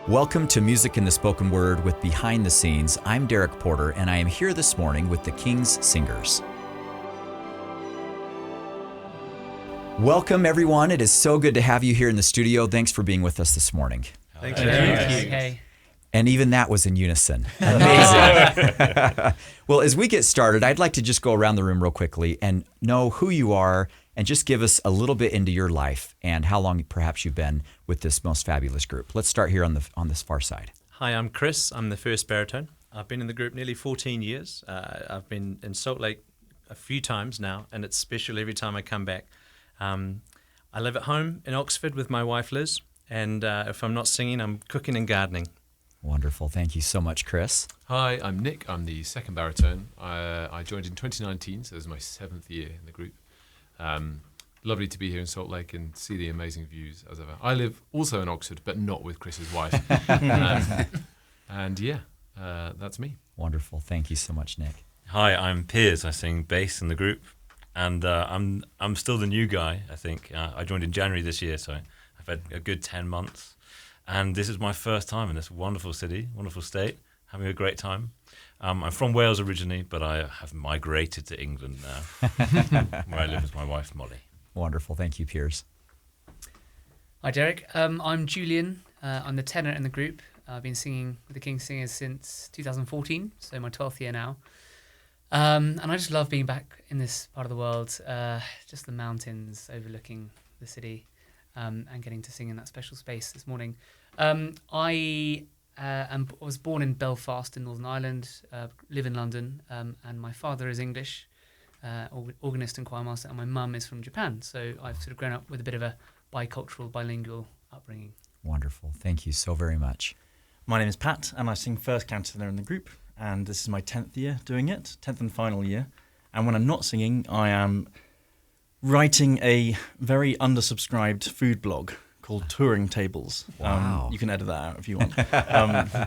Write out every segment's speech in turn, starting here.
Welcome to Music in the Spoken Word with Behind the Scenes. I'm Derrick Porter, and I am here this morning with the King's Singers. Welcome, everyone. It is so good to have you here in the studio. Thanks for being with us this morning. Thank you. Hey. And even that was in unison. Amazing. Well, as we get started, I'd like to just go around the room real quickly and know who you are and just give us a little bit into your life and how long perhaps you've been with this most fabulous group. Let's start here on this far side. Hi, I'm Chris. I'm the first baritone. I've been in the group nearly 14 years. I've been in Salt Lake a few times now, and it's special every time I come back. I live at home in Oxford with my wife Liz, and if I'm not singing, I'm cooking and gardening. Wonderful. Thank you so much, Chris. Hi, I'm Nick. I'm the second baritone. I joined in 2019, so this is my 7th year in the group. Lovely to be here in Salt Lake and see the amazing views as ever. I live also in Oxford, but not with Chris's wife. That's me. Wonderful. Thank you so much, Nick. Hi, I'm Piers. I sing bass in the group, and I'm still the new guy, I think. I joined in January this year, so I've had a good 10 months. And this is my first time in this wonderful city, wonderful state, having a great time. I'm from Wales originally, but I have migrated to England now, where I live with my wife, Molly. Wonderful. Thank you, Piers. Hi, Derek. I'm Julian. I'm the tenor in the group. I've been singing with the King's Singers since 2014, so my 12th year now. And I just love being back in this part of the world, just the mountains overlooking the city, and getting to sing in that special space this morning. I was born in Belfast in Northern Ireland, live in London, and my father is English, organist and choir master, and my mum is from Japan. So I've sort of grown up with a bit of a bicultural, bilingual upbringing. Wonderful. Thank you so very much. My name is Pat, and I sing first countertenor in the group, and this is my 10th year doing it, 10th and final year. And when I'm not singing, I am writing a very undersubscribed food blog called Touring Tables. Wow. You can edit that out if you want.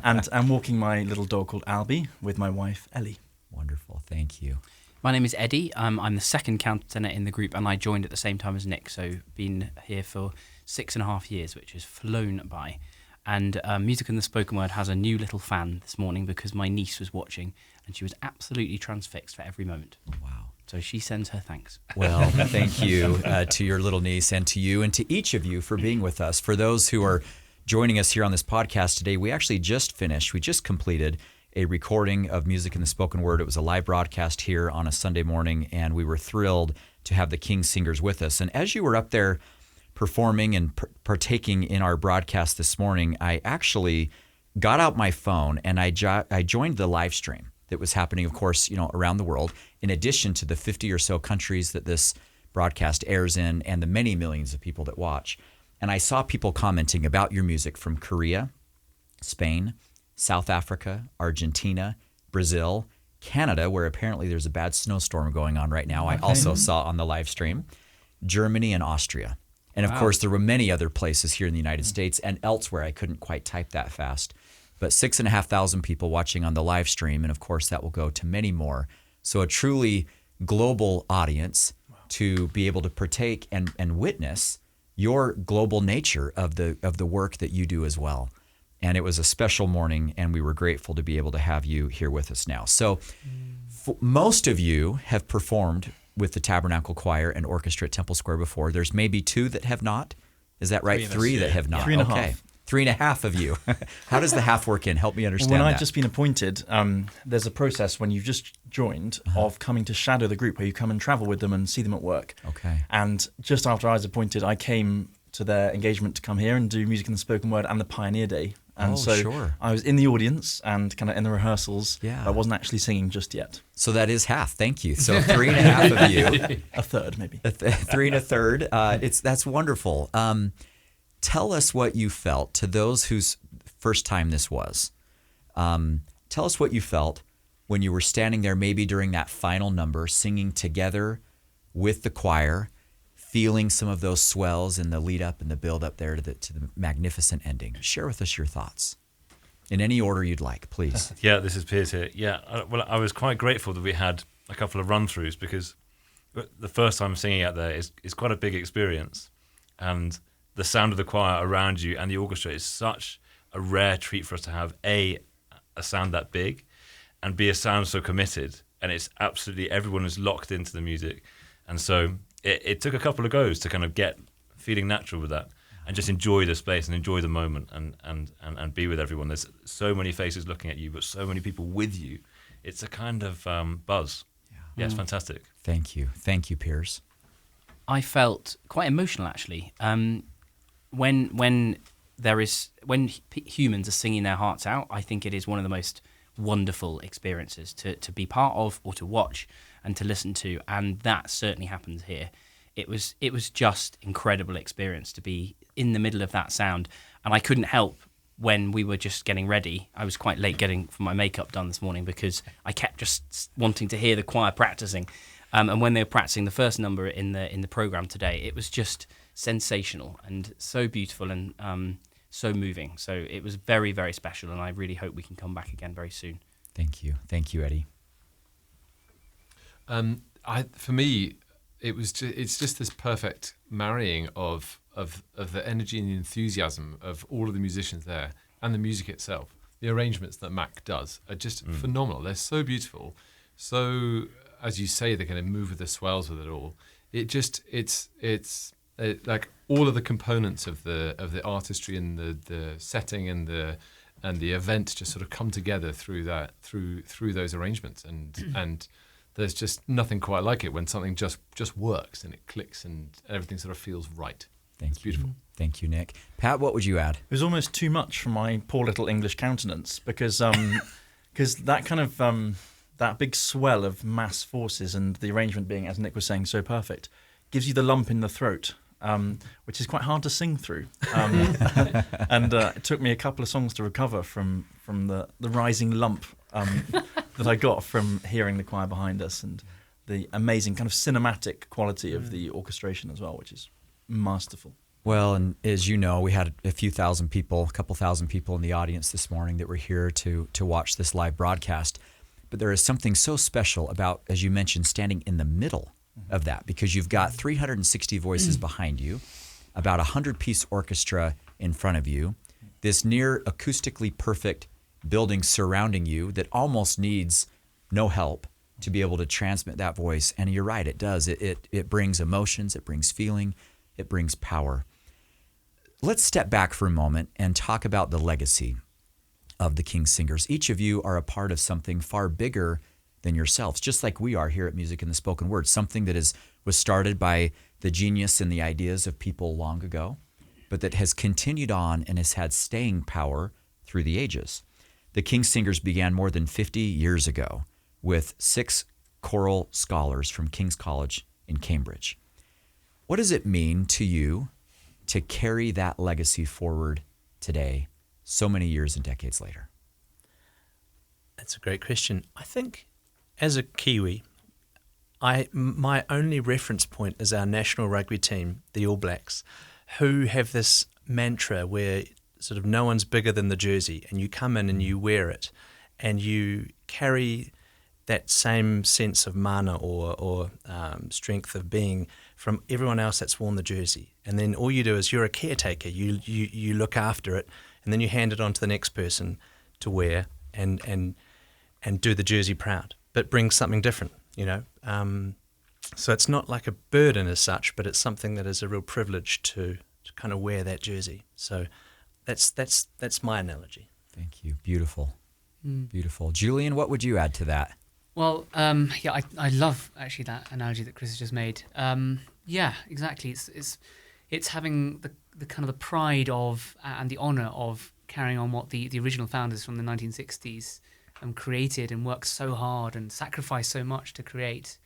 And I'm walking my little dog called Albie with my wife, Ellie. Wonderful. Thank you. My name is Eddie. I'm the second countertenor in the group, and I joined at the same time as Nick, so been here for 6.5 years, which has flown by. And Music in the Spoken Word has a new little fan this morning because my niece was watching, and she was absolutely transfixed for every moment. Wow. So she sends her thanks. Well, thank you to your little niece and to you and to each of you for being with us. For those who are joining us here on this podcast today, we just completed a recording of Music in the Spoken Word. It was a live broadcast here on a Sunday morning, and we were thrilled to have the King's Singers with us. And as you were up there performing and partaking in our broadcast this morning, I actually got out my phone and I joined the live stream that was happening, of course, around the world, in addition to the 50 or so countries that this broadcast airs in and the many millions of people that watch. And I saw people commenting about your music from Korea, Spain, South Africa, Argentina, Brazil, Canada, where apparently there's a bad snowstorm going on right now. I also saw on the live stream, Germany and Austria. And of course, there were many other places here in the United States and elsewhere. I couldn't quite type that fast. But 6,500 people watching on the live stream, and of course that will go to many more. So a truly global audience to be able to partake and witness your global nature of the work that you do as well. And it was a special morning, and we were grateful to be able to have you here with us now. So most of you have performed with the Tabernacle Choir and Orchestra at Temple Square before. There's maybe 2 that have not. Is that right? 3 that have not. 3.5. 3.5 of you. How does the half work in? Help me understand When that. I've just been appointed, there's a process when you've just joined of coming to shadow the group, where you come and travel with them and see them at work. Okay. And just after I was appointed, I came to their engagement to come here and do Music in the Spoken Word and the Pioneer Day. And sure. I was in the audience and kind of in the rehearsals. Yeah. But I wasn't actually singing just yet. So that is half. Thank you. So 3.5 of you. A third, maybe. 3 and a third. That's wonderful. Tell us what you felt, to those whose first time this was. Tell us what you felt when you were standing there, maybe during that final number, singing together with the choir, feeling some of those swells in the lead up and the build up there to the magnificent ending. Share with us your thoughts in any order you'd like, please. Yeah, this is Piers here. Yeah, I was quite grateful that we had a couple of run-throughs, because the first time singing out there is quite a big experience, and the sound of the choir around you and the orchestra is such a rare treat for us to have a sound that big, and B, a sound so committed. And it's absolutely, everyone is locked into the music. And so it took a couple of goes to kind of get feeling natural with that and just enjoy the space and enjoy the moment and be with everyone. There's so many faces looking at you, but so many people with you. It's a kind of buzz. Yeah, it's fantastic. Thank you. Thank you, Piers. I felt quite emotional actually. When humans are singing their hearts out, I think it is one of the most wonderful experiences to be part of or to watch and to listen to, and that certainly happens here. It was just incredible experience to be in the middle of that sound, and I couldn't help when we were just getting ready. I was quite late getting my makeup done this morning because I kept just wanting to hear the choir practicing, and when they were practicing the first number in the program today, it was just sensational and so beautiful and so moving. So it was very, very special, and I really hope we can come back again very soon. Thank you, Eddie. For me, it's just this perfect marrying of the energy and the enthusiasm of all of the musicians there and the music itself. The arrangements that Mac does are just phenomenal. They're so beautiful. So, as you say, they kind of move with the swells with it all. It's like all of the components of the artistry and the setting and the event just sort of come together through those arrangements, and there's just nothing quite like it when something just works and it clicks and everything sort of feels right. It's beautiful. Thank you, Nick. Pat, what would you add? It was almost too much for my poor little English countenance because that kind of that big swell of mass forces and the arrangement being, as Nick was saying, so perfect, gives you the lump in the throat, which is quite hard to sing through. And it took me a couple of songs to recover from the rising lump that I got from hearing the choir behind us and the amazing kind of cinematic quality of the orchestration as well, which is masterful. Well, and as you know, we had a couple thousand people in the audience this morning that were here to watch this live broadcast. But there is something so special about, as you mentioned, standing in the middle of that, because you've got 360 voices behind you, about 100-piece orchestra in front of you, this near acoustically perfect building surrounding you that almost needs no help to be able to transmit that voice. And you're right, it does. It brings emotions, it brings feeling, it brings power. Let's step back for a moment and talk about the legacy of the King's Singers. Each of you are a part of something far bigger than yourselves, just like we are here at Music in the Spoken Word, something that was started by the genius and the ideas of people long ago, but that has continued on and has had staying power through the ages. The King's Singers began more than 50 years ago with 6 choral scholars from King's College in Cambridge. What does it mean to you to carry that legacy forward today, so many years and decades later? That's a great question. I think as a Kiwi, my only reference point is our national rugby team, the All Blacks, who have this mantra where sort of no one's bigger than the jersey, and you come in and you wear it and you carry that same sense of mana or strength of being from everyone else that's worn the jersey. And then all you do is you're a caretaker. You look after it, and then you hand it on to the next person to wear and do the jersey proud, but bring something different, you know. So it's not like a burden as such, but it's something that is a real privilege to kind of wear that jersey. So that's my analogy. Thank you. Beautiful. Beautiful. Julian, what would you add to that? Well, I love actually that analogy that Chris has just made. Yeah, exactly. It's having the kind of the pride of and the honour of carrying on what the original founders from the 1960s created and worked so hard and sacrificed so much to create.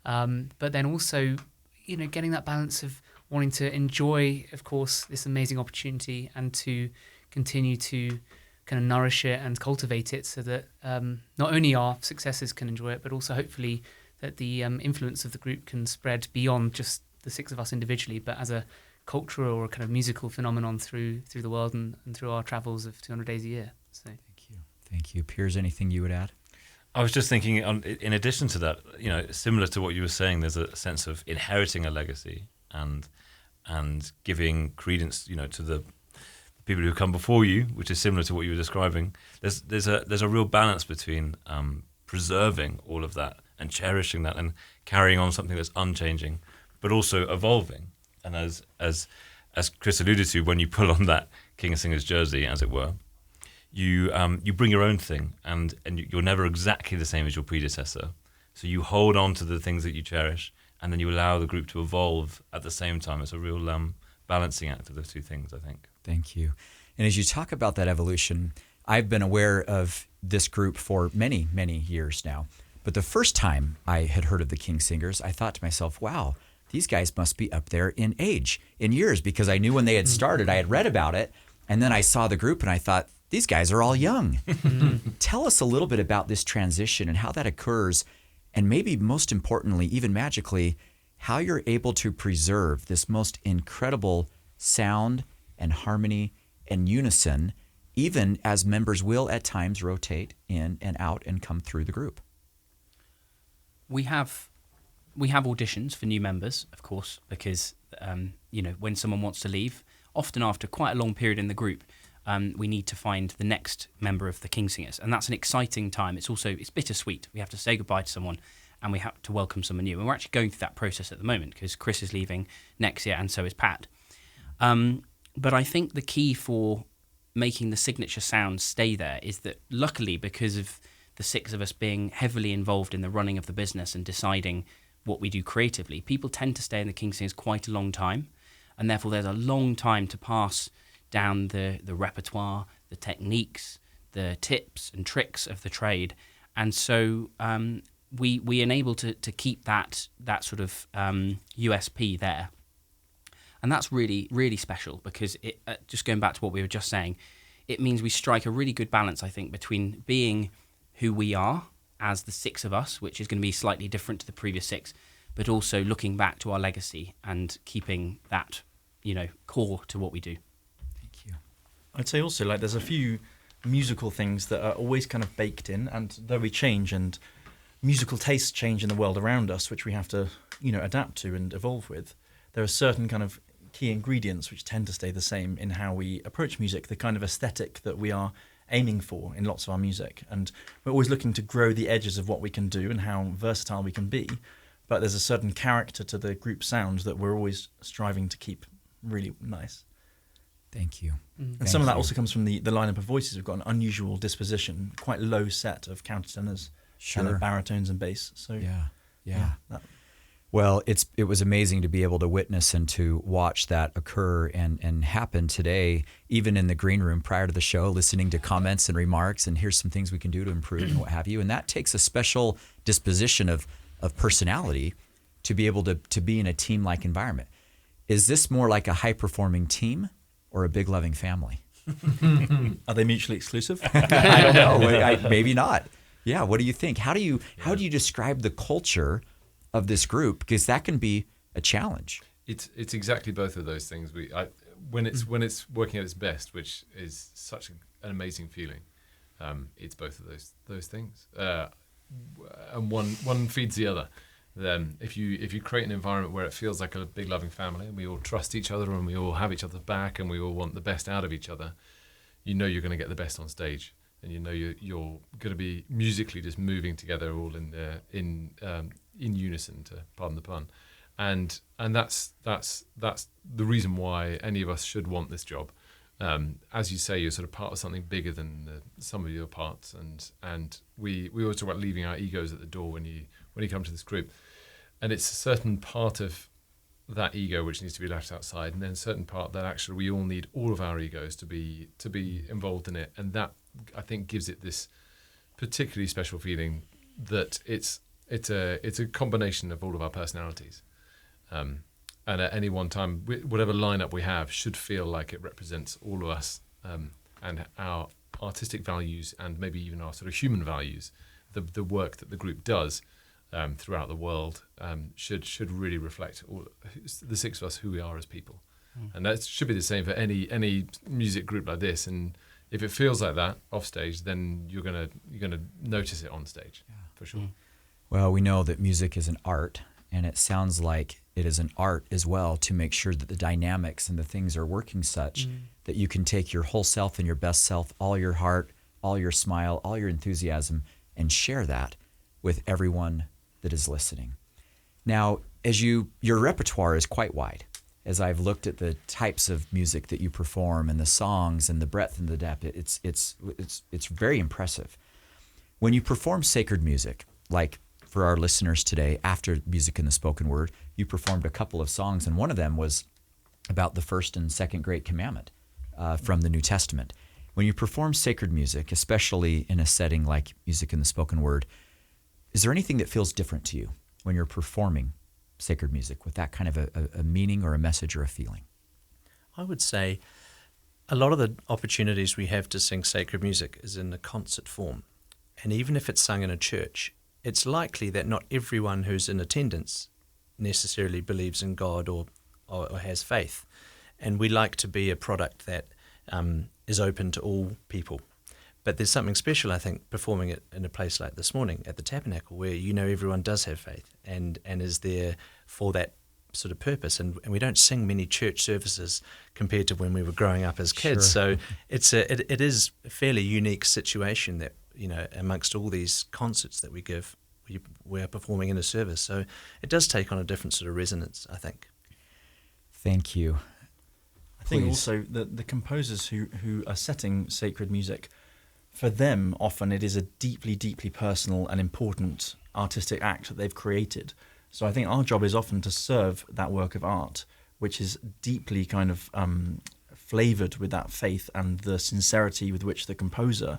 But then also, you know, getting that balance of wanting to enjoy, of course, this amazing opportunity and to continue to kind of nourish it and cultivate it so that not only our successors can enjoy it, but also hopefully that the influence of the group can spread beyond just the 6 of us individually, but as a cultural or a kind of musical phenomenon through the world and through our travels of 200 days a year. So Thank you. Piers, anything you would add? I was just thinking, in addition to that, you know, similar to what you were saying, there's a sense of inheriting a legacy and giving credence, you know, to the people who come before you, which is similar to what you were describing. There's a real balance between preserving all of that and cherishing that and carrying on something that's unchanging, but also evolving. And as Chris alluded to, when you pull on that King of Singers jersey, as it were, you bring your own thing, and you're never exactly the same as your predecessor. So you hold on to the things that you cherish, and then you allow the group to evolve at the same time. It's a real balancing act of those two things, I think. Thank you. And as you talk about that evolution, I've been aware of this group for many, many years now. But the first time I had heard of the King Singers, I thought to myself, wow, these guys must be up there in age, in years, because I knew when they had started, I had read about it, and then I saw the group and I thought, these guys are all young. Tell us a little bit about this transition and how that occurs, and maybe most importantly, even magically, how you're able to preserve this most incredible sound and harmony and unison, even as members will at times rotate in and out and come through the group. We have auditions for new members, of course, because when someone wants to leave, often after quite a long period in the group, we need to find the next member of the King Singers, and that's an exciting time. It's bittersweet. We have to say goodbye to someone, and we have to welcome someone new. And we're actually going through that process at the moment because Chris is leaving next year, and so is Pat. But I think the key for making the signature sound stay there is that, luckily, because of the six of us being heavily involved in the running of the business and deciding what we do creatively, people tend to stay in the King Singers quite a long time, and therefore there's a long time to pass down the repertoire, the techniques, the tips and tricks of the trade. And so we enable to keep that sort of USP there. And that's really, really special because it, just going back to what we were just saying, it means we strike a really good balance, I think, between being who we are as the six of us, which is going to be slightly different to the previous six, but also looking back to our legacy and keeping that, core to what we do. Thank you. I'd say also, there's a few musical things that are always kind of baked in, and though we change and musical tastes change in the world around us, which we have to, adapt to and evolve with, there are certain kind of key ingredients which tend to stay the same in how we approach music, the kind of aesthetic that we are aiming for in lots of our music. And we're always looking to grow the edges of what we can do and how versatile we can be. But there's a certain character to the group sound that we're always striving to keep really nice. Thank you. And some of that also comes from the lineup of voices. We've got an unusual disposition, quite low set of countertenors, Sure. baritones and bass. So Yeah. that, Well, it was amazing to be able to witness and to watch that occur and happen today, even in the green room prior to the show, listening to comments and remarks, and here's some things we can do to improve and what have you. And that takes a special disposition of personality to be able to be in a team-like environment. Is this more like a high-performing team or a big loving family? are they mutually exclusive? I don't know. Maybe not. Yeah. What do you think? How do you describe the culture of this group? Because that can be a challenge. It's exactly both of those things. When it's working at its best, which is such an amazing feeling, it's both of those things, and one feeds the other. Then if you create an environment where it feels like a big loving family and we all trust each other and we all have each other's back and we all want the best out of each other, you're going to get the best on stage, and you're going to be musically just moving together all in unison, to pardon the pun, and that's the reason why any of us should want this job. As you say, you're sort of part of something bigger than the sum of your parts, and we always talk about leaving our egos at the door when you come to this group, and it's a certain part of that ego which needs to be left outside, and then a certain part that actually we all need all of our egos to be involved in it, and that I think gives it this particularly special feeling that it's a combination of all of our personalities, and at any one time, whatever lineup we have should feel like it represents all of us, and our artistic values and maybe even our sort of human values. The work that the group does throughout the world should really reflect all the six of us, who we are as people, and that should be the same for any music group like this. And if it feels like that off stage, then you're gonna notice it on stage, for sure. Well, we know that music is an art, And it sounds like it is an art as well to make sure that the dynamics and the things are working such that you can take your whole self and your best self, all your heart, all your smile, all your enthusiasm, and share that with everyone that is listening. Now, your repertoire is quite wide. As I've looked at the types of music that you perform and the songs and the breadth and the depth, it's very impressive. When you perform sacred music, like for our listeners today, after Music in the Spoken Word, you performed a couple of songs, and one of them was about the first and second great commandment from the New Testament. When you perform sacred music, especially in a setting like Music in the Spoken Word, is there anything that feels different to you when you're performing sacred music with that kind of a meaning or a message or a feeling? I would say a lot of the opportunities we have to sing sacred music is in the concert form. And even if it's sung in a church, it's likely that not everyone who's in attendance necessarily believes in God or has faith. And we like to be a product that is open to all people. But there's something special, I think, performing it in a place like this morning at the Tabernacle, where everyone does have faith and is there for that sort of purpose. And we don't sing many church services compared to when we were growing up as kids. Sure. So it is a fairly unique situation that, amongst all these concerts that we give, we are performing in a service. So it does take on a different sort of resonance, I think. Thank you. I think Please. also the composers who are setting sacred music, for them, often it is a deeply, deeply personal and important artistic act that they've created. So I think our job is often to serve that work of art, which is deeply kind of flavored with that faith and the sincerity with which the composer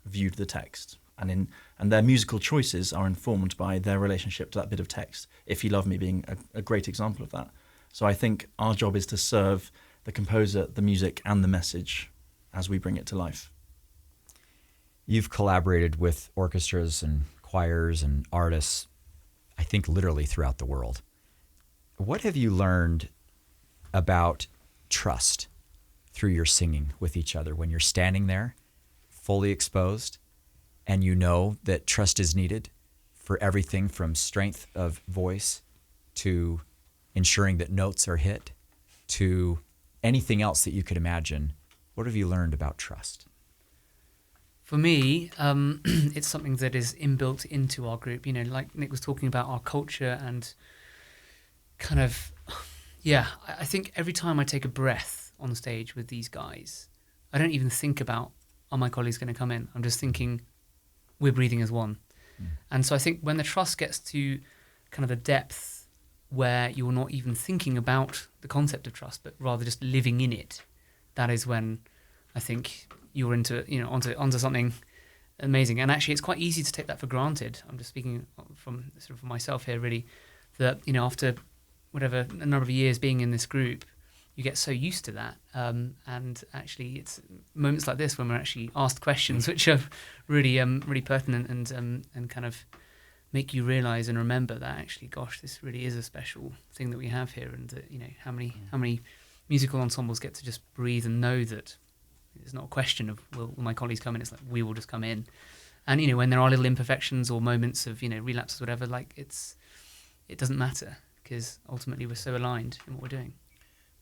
viewed the text. And their musical choices are informed by their relationship to that bit of text. If You Love Me being a great example of that. So I think our job is to serve the composer, the music, and the message as we bring it to life. You've collaborated with orchestras and choirs and artists, I think literally throughout the world. What have you learned about trust through your singing with each other when you're standing there, fully exposed, and you know that trust is needed for everything from strength of voice to ensuring that notes are hit to anything else that you could imagine? What have you learned about trust? For me, it's something that is inbuilt into our group. Like Nick was talking about our culture and kind of, I think every time I take a breath on stage with these guys, I don't even think about, are my colleagues going to come in? I'm just thinking, we're breathing as one. And so I think when the trust gets to kind of the depth where you're not even thinking about the concept of trust, but rather just living in it, that is when I think you're onto something amazing. And actually, it's quite easy to take that for granted. I'm just speaking from sort of for myself here, really, that after whatever a number of years being in this group, you get so used to that. And actually, it's moments like this when we're actually asked questions which are really really pertinent and kind of make you realize and remember that actually, gosh, this really is a special thing that we have here, and that how many musical ensembles get to just breathe and know that it's not a question of will my colleagues come in. It's like we will just come in, and when there are little imperfections or moments of relapses, or whatever, like it doesn't matter because ultimately we're so aligned in what we're doing.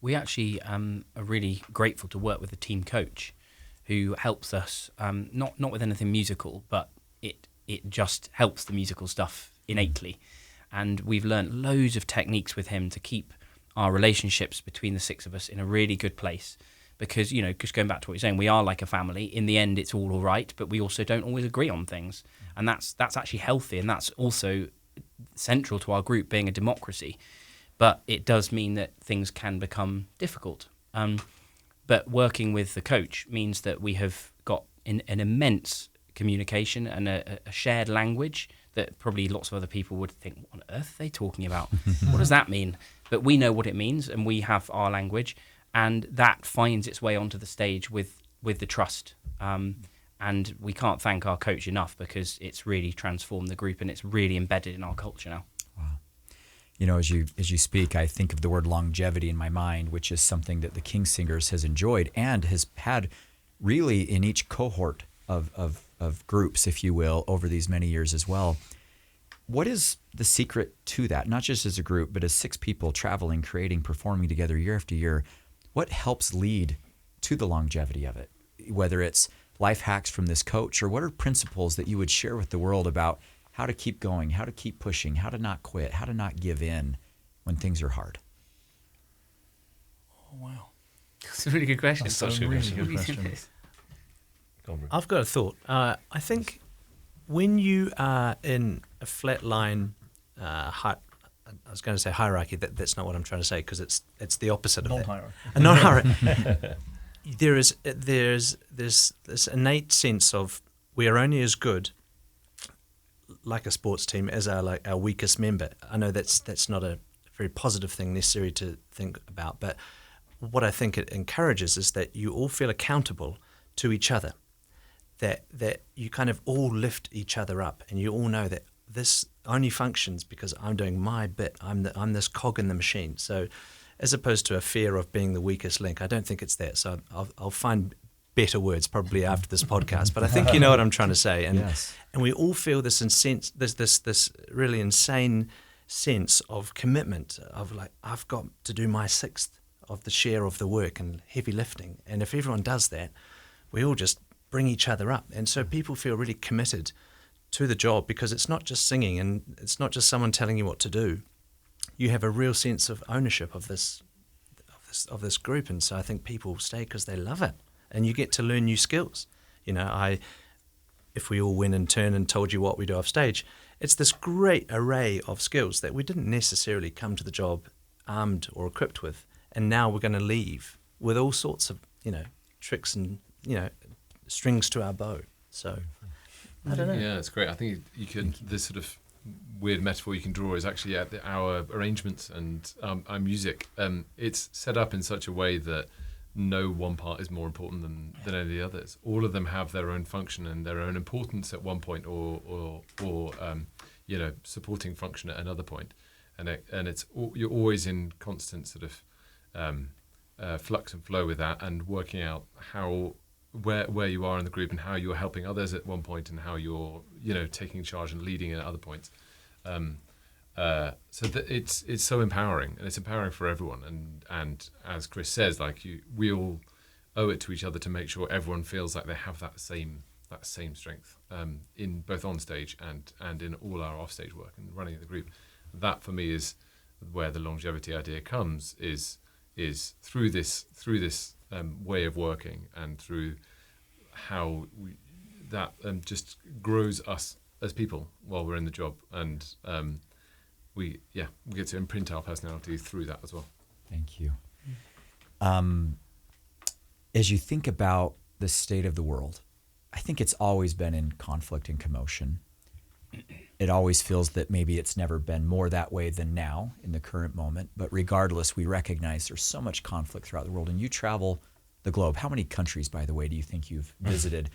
We actually are really grateful to work with a team coach who helps us not with anything musical, but it just helps the musical stuff innately, and we've learnt loads of techniques with him to keep our relationships between the six of us in a really good place. Because, just going back to what you're saying, we are like a family. In the end, it's all right, but we also don't always agree on things. And that's actually healthy, and that's also central to our group being a democracy. But it does mean that things can become difficult. But working with the coach means that we have got an immense communication and a shared language that probably lots of other people would think, what on earth are they talking about? What does that mean? But we know what it means, and we have our language. And that finds its way onto the stage with the trust. And we can't thank our coach enough because it's really transformed the group and it's really embedded in our culture now. Wow. As you speak, I think of the word longevity in my mind, which is something that the King Singers has enjoyed and has had really in each cohort of groups, if you will, over these many years as well. What is the secret to that? Not just as a group, but as 6 people traveling, creating, performing together year after year. What helps lead to the longevity of it? Whether it's life hacks from this coach, or what are principles that you would share with the world about how to keep going, how to keep pushing, how to not quit, how to not give in when things are hard? Oh, wow. That's a really good question. That's a really good question. I've got a thought. I think when you are in a flat line, I was going to say hierarchy. That's not what I'm trying to say, because it's the opposite of that. Non-hierarchy. A non-hierarchy. There's this innate sense of we are only as good, like a sports team, as our weakest member. I know that's not a very positive thing necessarily to think about, but what I think it encourages is that you all feel accountable to each other, that you kind of all lift each other up, and you all know that this only functions because I'm doing my bit. I'm this cog in the machine. So as opposed to a fear of being the weakest link, I don't think it's that. So I'll find better words probably after this podcast, but I think you know what I'm trying to say. And Yes. and we all feel this really insane sense of commitment of like, I've got to do my 1/6 of the share of the work and heavy lifting. And if everyone does that, we all just bring each other up. And so people feel really committed to the job, because it's not just singing and it's not just someone telling you what to do. You have a real sense of ownership of this group. And so I think people stay because they love it, and you get to learn new skills. You know, if we all went in turn and told you what we do off stage, it's this great array of skills that we didn't necessarily come to the job armed or equipped with. And now we're going to leave with all sorts of, tricks and, strings to our bow. So, I don't know. Yeah, it's great. I think this sort of weird metaphor you can draw is actually our arrangements and our music. It's set up in such a way that no one part is more important than any of the others. All of them have their own function and their own importance at one point, or supporting function at another point. And you're always in constant sort of flux and flow with that, and working out where you are in the group and how you're helping others at one point, and how you're taking charge and leading at other points. It's so empowering, and it's empowering for everyone. And as Chris says, we all owe it to each other to make sure everyone feels like they have that same strength in both on stage and in all our off stage work and running the group. That for me is where the longevity idea comes, is through this way of working, and through how that just grows us as people while we're in the job, and we get to imprint our personality through that as well. Thank you. As you think about the state of the world, I think it's always been in conflict and commotion. It always feels that maybe it's never been more that way than now in the current moment. But regardless, we recognize there's so much conflict throughout the world. And you travel the globe. How many countries, by the way, do you think you've visited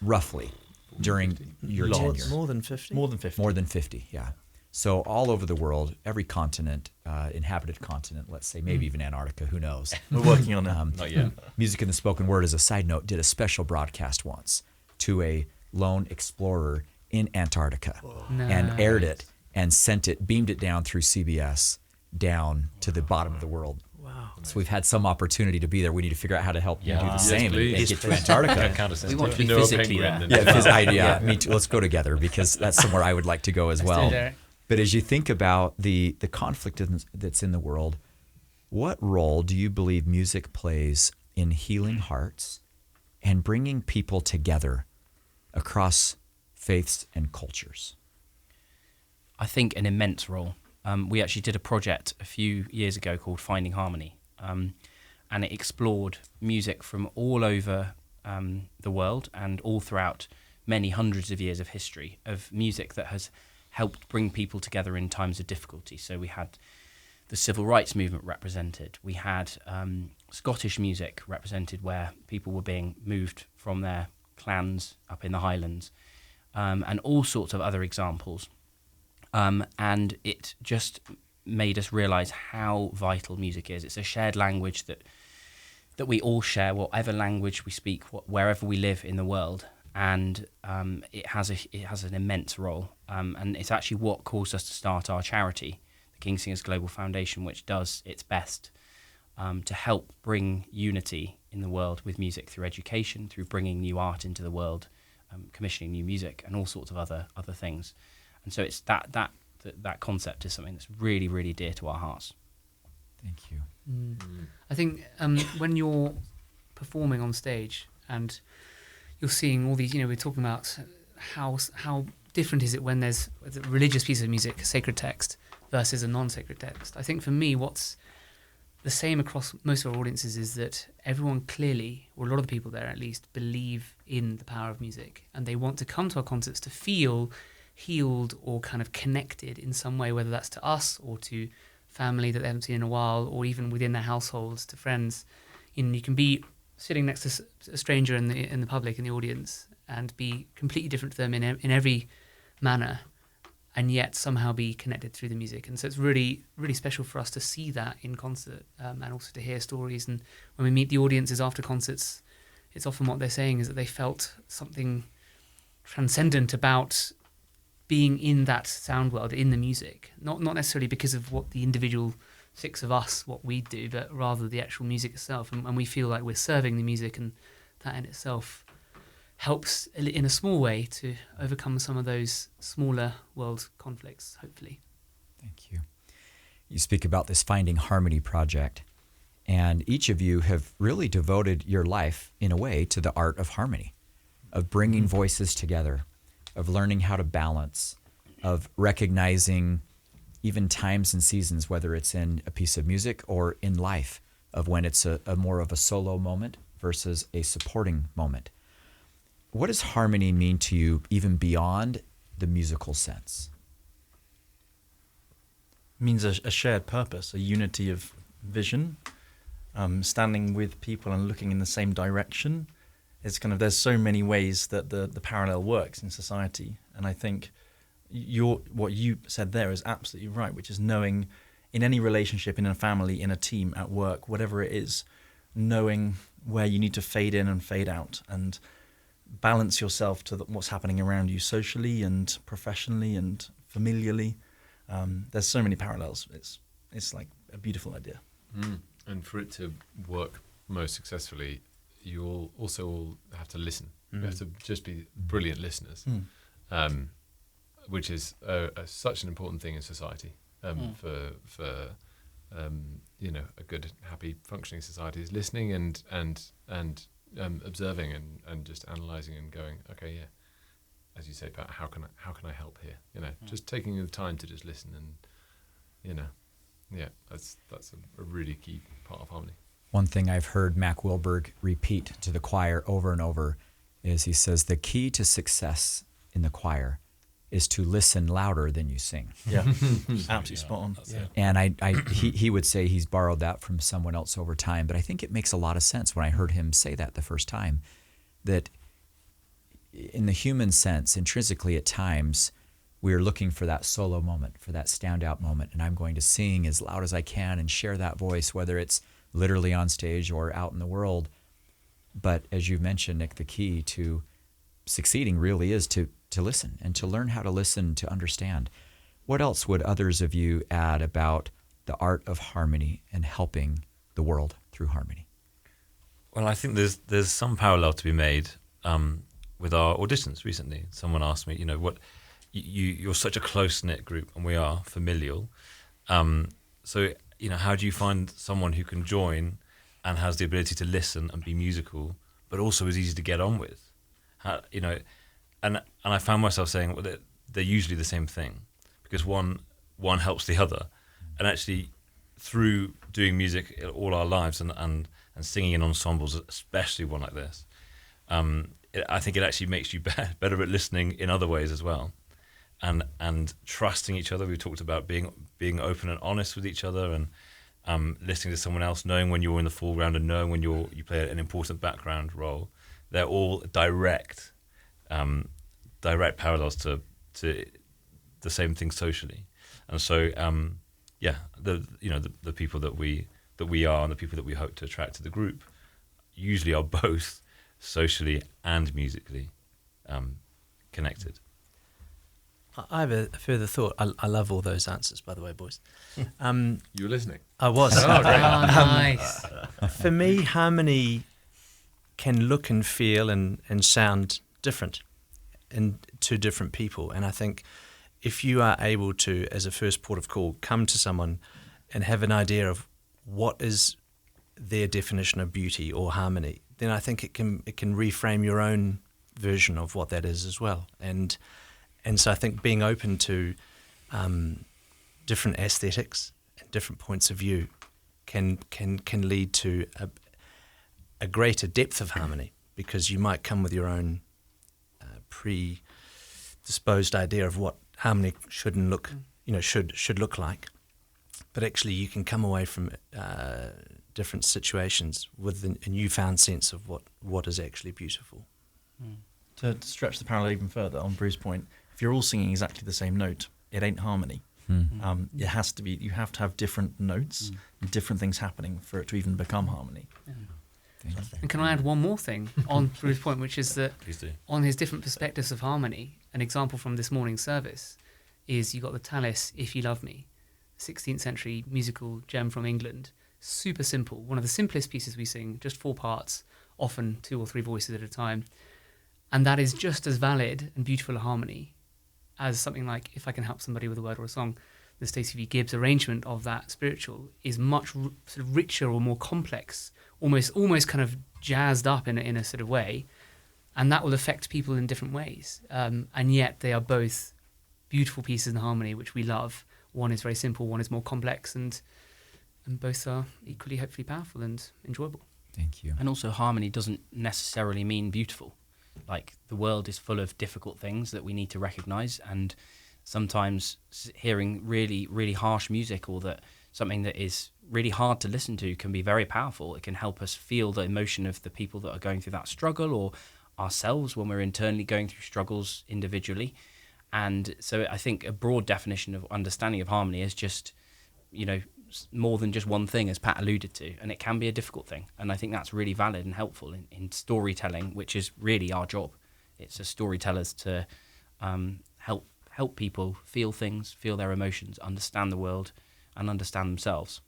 roughly during your tenure? More than 50. More than 50. More than 50, yeah. So all over the world, every continent, inhabited continent, let's say, maybe even Antarctica, who knows? We're working on that. Not yet. Music in the Spoken Word, as a side note, did a special broadcast once to a lone explorer in Antarctica and aired it and sent it, beamed it down through CBS down to the bottom of the world. Wow. So we've had some opportunity to be there. We need to figure out how to help you do the Yes, same and please. get to Antarctica. We want to be physically there. Yeah, me too. Let's go together, because that's somewhere I would like to go as well. Derrick. But as you think about the conflict that's in the world, what role do you believe music plays in healing hearts and bringing people together across faiths and cultures? I think an immense role. We actually did a project a few years ago called Finding Harmony, and it explored music from all over the world and all throughout many hundreds of years of history of music that has helped bring people together in times of difficulty. So we had the civil rights movement represented. We had Scottish music represented, where people were being moved from their clans up in the Highlands, and all sorts of other examples. And it just made us realise how vital music is. It's a shared language that we all share, whatever language we speak, wherever we live in the world. and it has an immense role, and it's actually what caused us to start our charity, the King Singers Global Foundation, which does its best to help bring unity in the world with music through education, through bringing new art into the world, commissioning new music, and all sorts of other things. And so it's that concept is something that's really, really dear to our hearts. Thank you. I think when you're performing on stage and you're seeing all these, we're talking about how different is it when there's a religious piece of music, a sacred text, versus a non-sacred text. I think for me, what's the same across most of our audiences is that everyone clearly, or a lot of the people there at least, believe in the power of music, and they want to come to our concerts to feel healed or kind of connected in some way, whether that's to us or to family that they haven't seen in a while, or even within their households, to friends. You can be sitting next to a stranger in the public, in the audience, and be completely different to them in every manner, and yet somehow be connected through the music. And so it's really, really special for us to see that in concert, and also to hear stories. And when we meet the audiences after concerts, it's often what they're saying is that they felt something transcendent about being in that sound world, in the music. Not necessarily because of what the individual six of us, what we do, but rather the actual music itself. And we feel like we're serving the music, and that in itself helps in a small way to overcome some of those smaller world conflicts, hopefully. Thank you. You speak about this Finding Harmony project, and each of you have really devoted your life, in a way, to the art of harmony, of bringing voices together, of learning how to balance, of recognizing even times and seasons, whether it's in a piece of music or in life, of when it's a more of a solo moment versus a supporting moment. What does harmony mean to you, even beyond the musical sense? It means a shared purpose, a unity of vision, standing with people and looking in the same direction. It's there's so many ways that the parallel works in society, and I think what you said there is absolutely right, which is knowing in any relationship, in a family, in a team, at work, whatever it is, knowing where you need to fade in and fade out, and balance yourself to what's happening around you socially and professionally and familiarly. There's so many parallels. It's like a beautiful idea. And for it to work most successfully, you also all have to listen. You have to just be brilliant listeners, which is such an important thing in society. For a good, happy, functioning society is listening and observing and just analysing and going, okay, yeah, as you say, Pat, how can I help here? Just taking the time to just listen, and that's a really key part of harmony. One thing I've heard Mac Wilberg repeat to the choir over and over is he says the key to success in the choir is to listen louder than you sing. Yeah, absolutely spot on. Yeah. And he would say he's borrowed that from someone else over time, but I think it makes a lot of sense when I heard him say that the first time, that in the human sense, intrinsically at times, we're looking for that solo moment, for that standout moment, and I'm going to sing as loud as I can and share that voice, whether it's literally on stage or out in the world. But as you've mentioned, Nick, the key to succeeding really is to listen and to learn how to listen, to understand. What else would others of you add about the art of harmony and helping the world through harmony? Well, I think there's some parallel to be made with our auditions recently. Someone asked me, what you're such a close-knit group, and we are familial. So, how do you find someone who can join and has the ability to listen and be musical, but also is easy to get on with? And I found myself saying, well, they're usually the same thing, because one helps the other. And actually, through doing music all our lives and singing in ensembles, especially one like this, I think it actually makes you better at listening in other ways as well, and trusting each other. We talked about being open and honest with each other, and listening to someone else, knowing when you're in the foreground and knowing when you play an important background role. They're all direct parallels to the same thing socially, and so the people that we are and the people that we hope to attract to the group usually are both socially and musically. connected. I have a further thought. I love all those answers, by the way, boys. You were listening. I was. Oh, nice. For me, harmony can look and feel and sound different to different people. And I think if you are able to, as a first port of call, come to someone and have an idea of what is their definition of beauty or harmony, then I think it can reframe your own version of what that is as well. And so I think being open to different aesthetics and different points of view can lead to a greater depth of harmony, because you might come with your own predisposed idea of what harmony should look like, but actually you can come away from different situations with a newfound sense of what is actually beautiful. To stretch the parallel even further, on Bruce's point, if you're all singing exactly the same note, it ain't harmony. It has to be. You have to have different notes and different things happening for it to even become harmony. And can I add one more thing on Bruce's point, which is that Please do. on his different perspectives of harmony, an example from this morning's service is you got the Tallis, If You Love Me, 16th century musical gem from England. Super simple. One of the simplest pieces we sing, just 4 parts, often 2 or 3 voices at a time. And that is just as valid and beautiful a harmony as something like If I Can Help Somebody with a Word or a Song. The Stacey V. Gibbs arrangement of that spiritual is much sort of richer or more complex, almost kind of jazzed up in a sort of way, and that will affect people in different ways. And yet they are both beautiful pieces in harmony, which we love. One is very simple, one is more complex, and both are equally hopefully powerful and enjoyable. Thank you. And also, harmony doesn't necessarily mean beautiful. Like, the world is full of difficult things that we need to recognise, and sometimes hearing really, really harsh music, or that something that is really hard to listen to, can be very powerful. It can help us feel the emotion of the people that are going through that struggle, or ourselves when we're internally going through struggles individually. And so I think a broad definition of understanding of harmony is just, more than just one thing, as Pat alluded to, and it can be a difficult thing. And I think that's really valid and helpful in storytelling, which is really our job. It's as storytellers to help people feel things, feel their emotions, understand the world, and understand themselves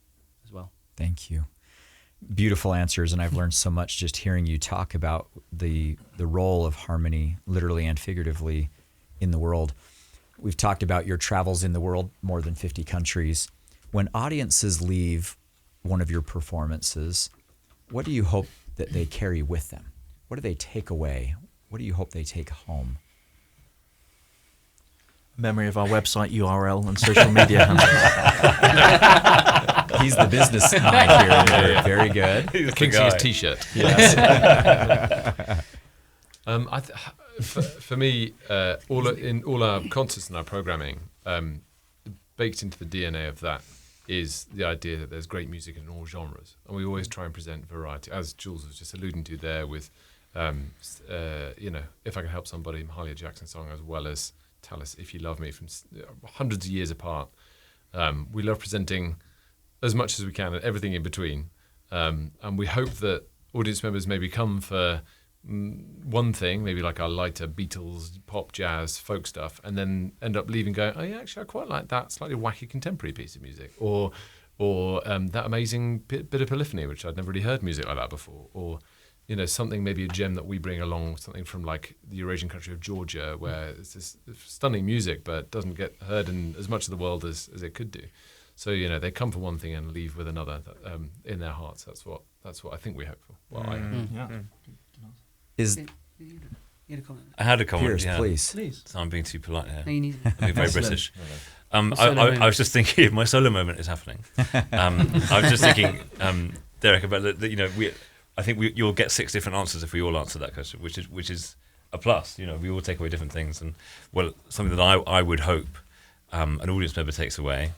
as well. Thank you. Beautiful answers, and I've learned so much just hearing you talk about the role of harmony, literally and figuratively, in the world. We've talked about your travels in the world, more than 50 countries. When audiences leave one of your performances, what do you hope that they carry with them? What do they take away? What do you hope they take home? Memory of our website URL and social media handles. He's the business mind here. Very good. King Singer's T-shirt. Yes. For me, all our concerts and our programming, baked into the DNA of that is the idea that there's great music in all genres, and we always try and present variety, as Jules was just alluding to there with, If I Can Help Somebody, Mahalia Jackson song, as well as Tell Us If You Love Me, from hundreds of years apart. We love presenting as much as we can and everything in between, and we hope that audience members maybe come for one thing, maybe like our lighter Beatles, pop, jazz, folk stuff, and then end up leaving going, oh yeah, actually I quite like that slightly wacky contemporary piece of music, or that amazing bit of polyphony, which I'd never really heard music like that before, or something, maybe a gem that we bring along, something from like the Eurasian country of Georgia, where it's this stunning music but doesn't get heard in as much of the world as it could do. So they come for one thing and leave with another in their hearts. That's what I think we hope for. Well, Is You had a comment? I had a comment. Piers, yeah. please. So I'm being too polite here. No, you need I'm being very British. Solo I was just thinking, my solo moment is happening. I was just thinking, Derrick, about I think you'll get 6 different answers if we all answer that question, which is a plus. We all take away different things, and something that I would hope an audience member takes away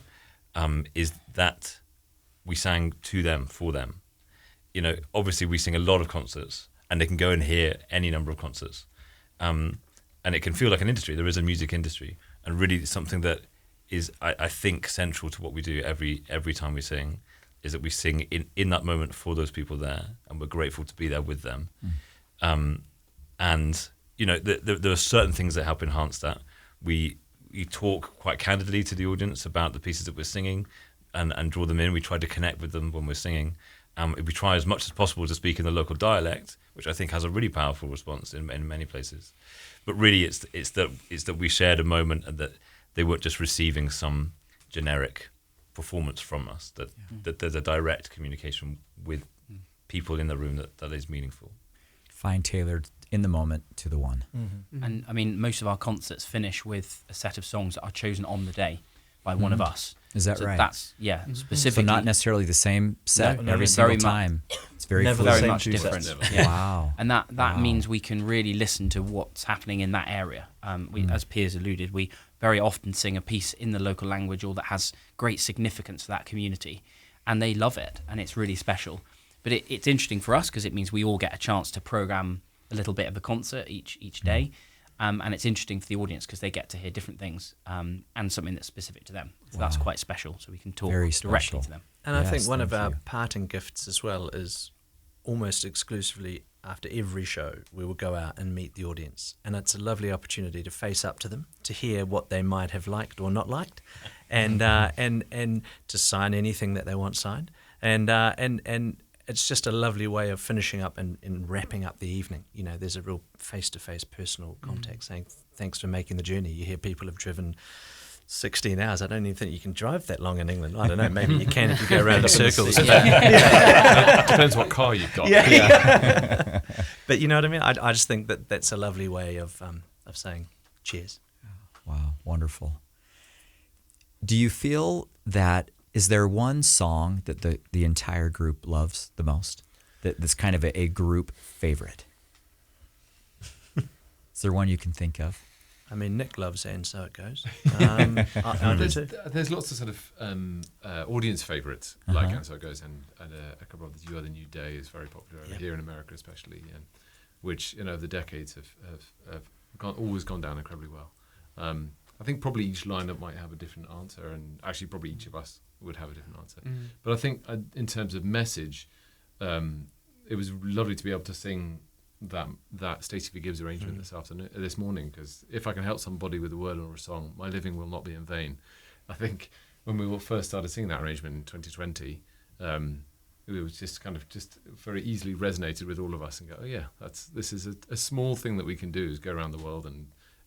is that we sang to them, for them. Obviously we sing a lot of concerts, and they can go and hear any number of concerts, and it can feel like an industry. There is a music industry, and really something that is, I think, central to what we do every time we sing, is that we sing in that moment for those people there, and we're grateful to be there with them. And there are certain things that help enhance that. We talk quite candidly to the audience about the pieces that we're singing and draw them in. We try to connect with them when we're singing. We try as much as possible to speak in the local dialect, which I think has a really powerful response in many places. But really, it's that we shared a moment and that they weren't just receiving some generic performance from us. That there's a direct communication with people in the room that is meaningful. Fine tailored in the moment to the one. And I mean, most of our concerts finish with a set of songs that are chosen on the day by one of us. Is that So right? That's specifically. So not necessarily the same set No, every it's single very time. It's very Never fluid. the very same much two different. sets. Yeah. Wow. And that Wow. means we can really listen to what's happening in that area. As Piers alluded, we very often sing a piece in the local language or that has great significance for that community, and they love it, and it's really special. But it's interesting for us because it means we all get a chance to program a little bit of the concert each day. And it's interesting for the audience because they get to hear different things and something that's specific to them. So that's quite special. So we can talk Very directly special. to them. And I Yes, think one of thank our you. parting gifts as well is almost exclusively after every show, we will go out and meet the audience. And it's a lovely opportunity to face up to them, to hear what they might have liked or not liked, and to sign anything that they want signed. And it's just a lovely way of finishing up and wrapping up the evening. You know, there's a real face-to-face personal contact saying, thanks for making the journey. You hear people have driven 16 hours. I don't even think you can drive that long in England. I don't know. Maybe you can if you go around in circles. Depends what car you've got. Yeah. But you know what I mean? I just think that that's a lovely way of saying cheers. Wow, wonderful. Do you feel that, is there one song that the entire group loves the most? That's kind of a group favorite? Is there one you can think of? I mean, Nick loves And So It Goes. I do too. There's lots of sort of audience favourites, like And So It Goes, and a couple of others. You Are the New Day is very popular over here in America, especially, which over the decades have always gone down incredibly well. I think probably each lineup might have a different answer, and actually probably each of us would have a different answer. But I think in terms of message, it was lovely to be able to sing that Stacey V. Gibbs arrangement this morning, because if I can help somebody with a word or a song, my living will not be in vain. I think when we first started singing that arrangement in 2020, it was just very easily resonated with all of us and go, oh yeah, this is a small thing that we can do, is go around the world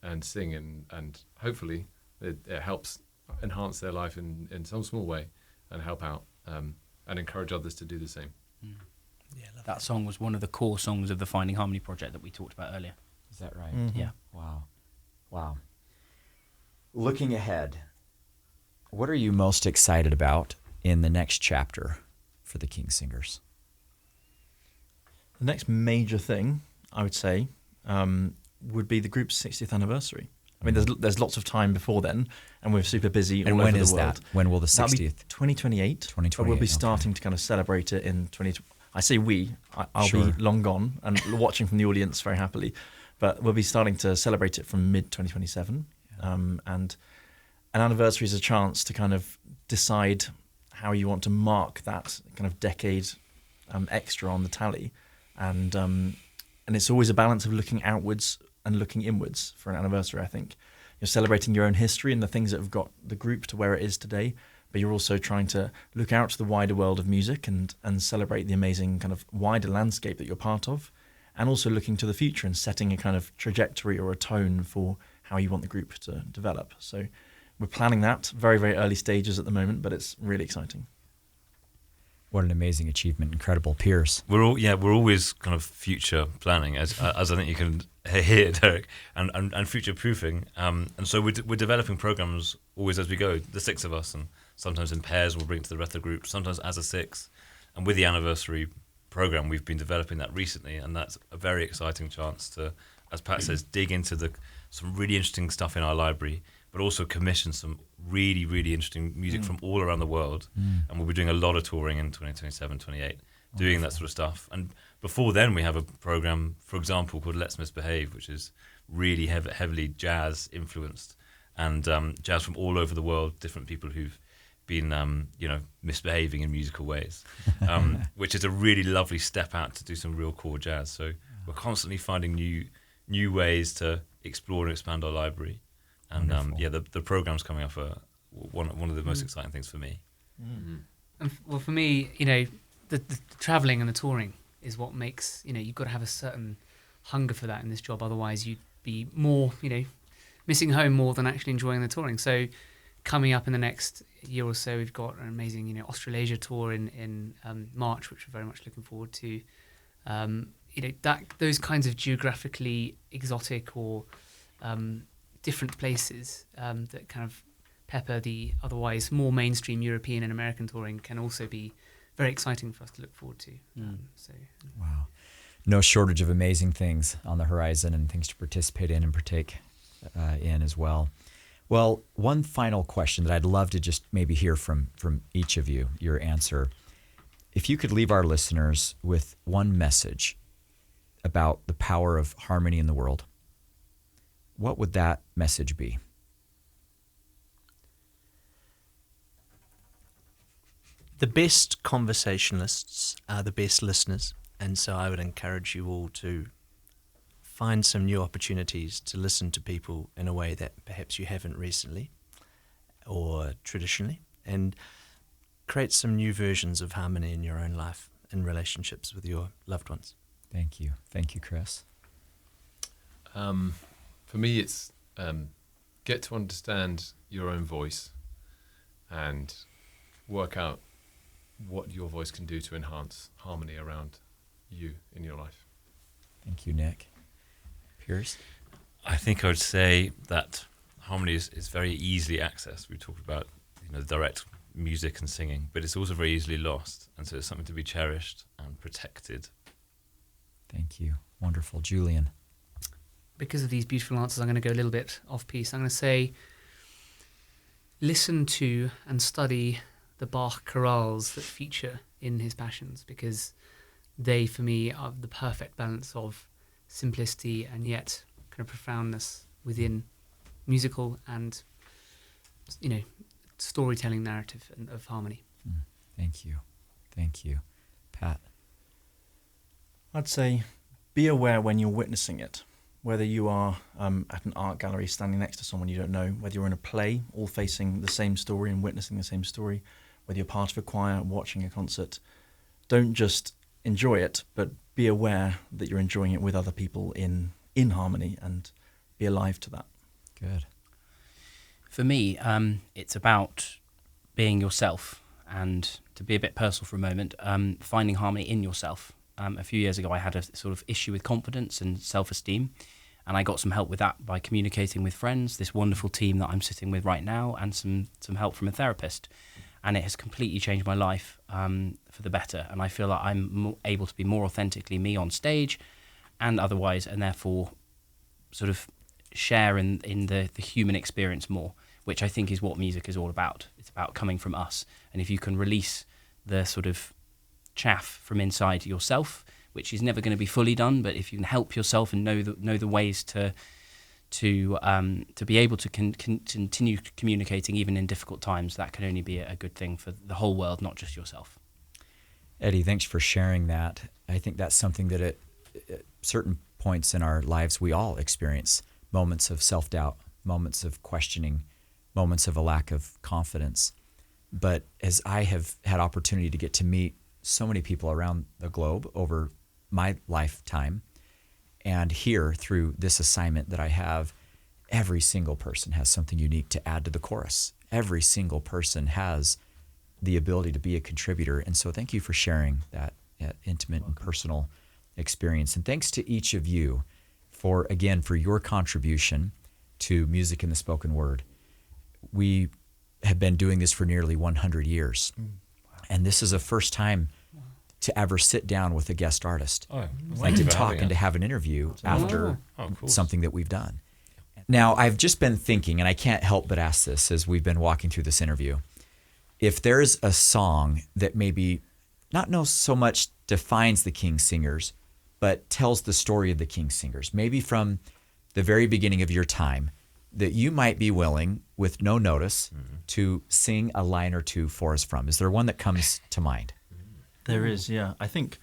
and sing, and hopefully it helps enhance their life in some small way and help out and encourage others to do the same. Yeah, lovely. That song was one of the core songs of the Finding Harmony project that we talked about earlier. Is that right? Yeah. Wow. Looking ahead, what are you most excited about in the next chapter for the King Singers? The next major thing, I would say, would be the group's 60th anniversary. I mean, there's lots of time before then, and we're super busy all And over when the is world. that? When will the That'll be 60th? 2028. 2028, But we'll be okay. starting to kind of celebrate it in 20... I say we. I'll Sure. be long gone and watching from the audience very happily. But we'll be starting to celebrate it from mid-2027. And an anniversary is a chance to kind of decide how you want to mark that kind of decade extra on the tally. And it's always a balance of looking outwards and looking inwards for an anniversary, I think. You're celebrating your own history and the things that have got the group to where it is today, but you're also trying to look out to the wider world of music and celebrate the amazing kind of wider landscape that you're part of, and also looking to the future and setting a kind of trajectory or a tone for how you want the group to develop. So we're planning that, very, very early stages at the moment, but it's really exciting. What an amazing achievement. Incredible. Piers. We're always kind of future planning, as I think you can hear, Derek, and future proofing. And so we're developing programs always as we go. The six of us, and sometimes in pairs we'll bring it to the rest of the group. Sometimes as a six, and with the anniversary program, we've been developing that recently, and that's a very exciting chance to, as Pat says, dig into some really interesting stuff in our library, but also commission some really, really interesting music from all around the world. And we'll be doing a lot of touring in 2027, 28, doing that sort of stuff. And before then, we have a program, for example, called Let's Misbehave, which is really heavily jazz influenced, and jazz from all over the world, different people who've been, misbehaving in musical ways, which is a really lovely step out to do some real core jazz. So we're constantly finding new new ways to explore and expand our library. And the programs coming up are one of the most exciting things for me. And well, for me, the traveling and the touring is what makes, you've got to have a certain hunger for that in this job. Otherwise, you'd be more, missing home more than actually enjoying the touring. So coming up in the next year or so, we've got an amazing, Australasia tour in March, which we're very much looking forward to. Those kinds of geographically exotic or different places that kind of pepper the otherwise more mainstream European and American touring can also be very exciting for us to look forward to. Wow. No shortage of amazing things on the horizon and things to participate in and partake in as well. Well, one final question that I'd love to just maybe hear from each of you, your answer. If you could leave our listeners with one message about the power of harmony in the world, what would that message be? The best conversationalists are the best listeners, and so I would encourage you all to find some new opportunities to listen to people in a way that perhaps you haven't recently or traditionally, and create some new versions of harmony in your own life and relationships with your loved ones. Thank you. Thank you, Chris. For me, it's get to understand your own voice and work out what your voice can do to enhance harmony around you in your life. Thank you, Nick. Piers? I think I would say that harmony is very easily accessed. We talked about direct music and singing, but it's also very easily lost, and so it's something to be cherished and protected. Thank you. Wonderful. Julian? Because of these beautiful answers, I'm going to go a little bit off-piece. I'm going to say listen to and study the Bach chorales that feature in his Passions, because they, for me, are the perfect balance of simplicity and yet kind of profoundness within musical and, storytelling narrative and of harmony. Thank you. Thank you. Pat? I'd say be aware when you're witnessing it, whether you are at an art gallery standing next to someone you don't know, whether you're in a play all facing the same story and witnessing the same story, whether you're part of a choir watching a concert. Don't just enjoy it, but be aware that you're enjoying it with other people in harmony, and be alive to that. Good. For me, it's about being yourself, and to be a bit personal for a moment, finding harmony in yourself. A few years ago, I had a sort of issue with confidence and self-esteem, and I got some help with that by communicating with friends, this wonderful team that I'm sitting with right now, and some help from a therapist. And it has completely changed my life for the better. And I feel like I'm able to be more authentically me on stage and otherwise, and therefore sort of share in the human experience more, which I think is what music is all about. It's about coming from us. And if you can release the sort of chaff from inside yourself, which is never going to be fully done, but if you can help yourself and know the ways to be able to continue communicating even in difficult times, that can only be a good thing for the whole world, not just yourself. Eddie, thanks for sharing that. I think that's something that at certain points in our lives we all experience, moments of self-doubt, moments of questioning, moments of a lack of confidence. But as I have had opportunity to get to meet so many people around the globe over my lifetime, and here through this assignment that I have, every single person has something unique to add to the chorus. Every single person has the ability to be a contributor. And so thank you for sharing that intimate and personal experience. And thanks to each of you for your contribution to music and the spoken word. We have been doing this for nearly 100 years. And this is the first time to ever sit down with a guest artist and to talk and to have an interview after something that we've done. Now, I've just been thinking, and I can't help but ask this as we've been walking through this interview, if there's a song that maybe not so much defines the King Singers, but tells the story of the King Singers, maybe from the very beginning of your time, that you might be willing, with no notice, to sing a line or two for us from. Is there one that comes to mind? There is, yeah. I think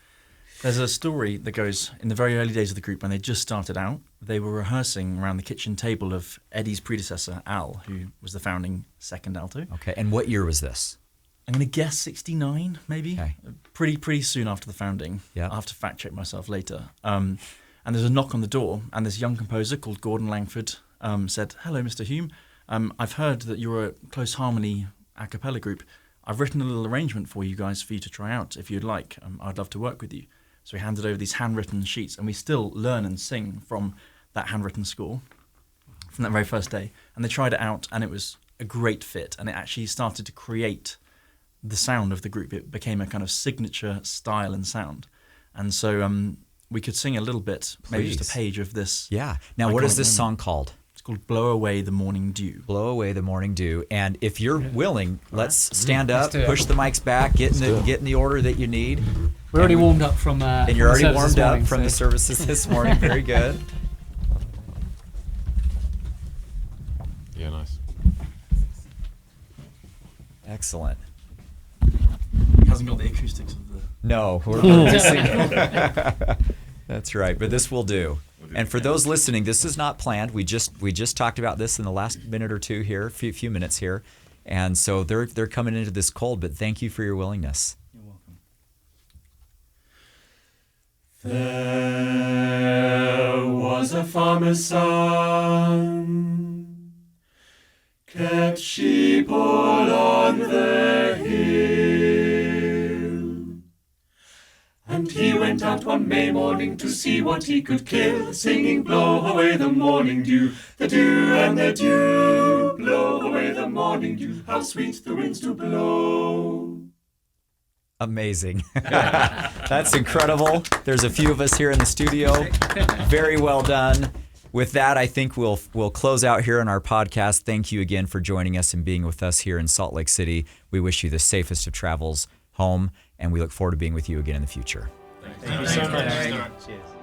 There's a story that goes in the very early days of the group when they just started out. They were rehearsing around the kitchen table of Eddie's predecessor, Al, who was the founding second alto. Okay, and what year was this? I'm going to guess 69, maybe. Okay. Pretty soon after the founding. Yeah. I'll have to fact check myself later. And there's a knock on the door, and this young composer called Gordon Langford said, "Hello, Mr. Hume. I've heard that you're a close harmony a cappella group. I've written a little arrangement for you guys for you to try out if you'd like. I'd love to work with you." So we handed over these handwritten sheets, and we still learn and sing from that handwritten score from that very first day. And they tried it out, and it was a great fit, and it actually started to create the sound of the group. It became a kind of signature style and sound. And so we could sing a little bit, maybe just a page of this. Yeah. Now, what is this iconic song moment. called? It's called Blow Away the Morning Dew. Blow Away the Morning Dew. And if you're willing, let's stand up, do it. push the mics back, get in the order that you need. We're already warmed up from And you're already warmed up from the services this morning. Very good. Yeah, nice. Excellent. It hasn't got the acoustics of the... No, we're missing. That's right, but this will do. And for those listening, this is not planned. We just talked about this in the last minute or two here, few minutes here, and so they're coming into this cold. But thank you for your willingness. You're welcome. There was a farmer's son, kept sheep all on the hill, and he went out one May morning to see what he could kill, singing, "Blow away the morning dew, the dew and the dew, blow away the morning dew, how sweet the winds do blow." Amazing. That's incredible. There's a few of us here in the studio. Very well done. With that, I think we'll close out here on our podcast. Thank you again for joining us and being with us here in Salt Lake City. We wish you the safest of travels home, and we look forward to being with you again in the future. Thank you so much. Cheers.